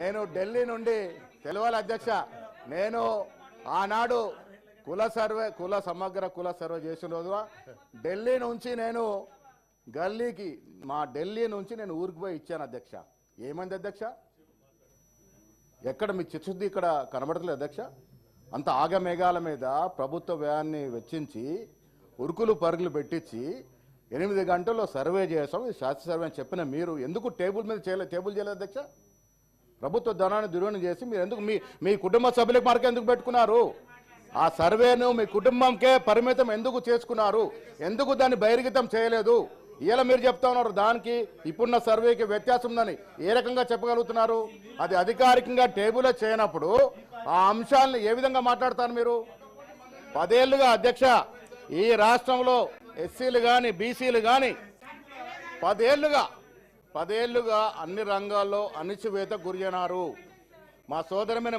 నేను ఢిల్లీ నుండి తెలవాలి అధ్యక్ష, నేను ఆనాడు కుల సమగ్ర కుల సర్వే చేసిన రోజు ఢిల్లీ నుంచి నేను గల్లీకి మా ఢిల్లీ నుంచి నేను ఊరికి పోయి ఇచ్చాను అధ్యక్ష. ఏమైంది అధ్యక్ష? ఎక్కడ మీ చిచ్చుద్ది ఇక్కడ కనబడతలేదు అధ్యక్ష. అంత ఆగమేఘాల మీద ప్రభుత్వ వ్యయాన్ని వెచ్చించి ఉరుకులు పరుగులు పెట్టించి 8 గంటల్లో సర్వే చేసాం, ఇది శాస్త్ర సర్వే అని చెప్పిన మీరు ఎందుకు టేబుల్ చేయలేదు అధ్యక్ష? ప్రభుత్వ ధనాన్ని దుర్వినియోగం చేసి మీరు ఎందుకు మీ కుటుంబ సభ్యులకు మార్కెట్ ఎందుకు పెట్టుకున్నారు? ఆ సర్వేను మీ కుటుంబంకే పరిమితం ఎందుకు చేసుకున్నారు? ఎందుకు దాన్ని బహిర్గతం చేయలేదు? ఇలా మీరు చెప్తా ఉన్నారు దానికి ఇప్పుడున్న సర్వేకి వ్యత్యాసం ఉందని ఏ రకంగా చెప్పగలుగుతున్నారు? అది అధికారికంగా టేబుల్ చేయనప్పుడు ఆ అంశాలను ఏ విధంగా మాట్లాడతారు మీరు? 10 ఏళ్లుగా అధ్యక్ష ఈ రాష్ట్రంలో ఎస్సీలు కానీ బీసీలు కానీ 10 ఏళ్లుగా అన్ని రంగాల్లో అణిచివేత గురైనారు. మా సోదరమైన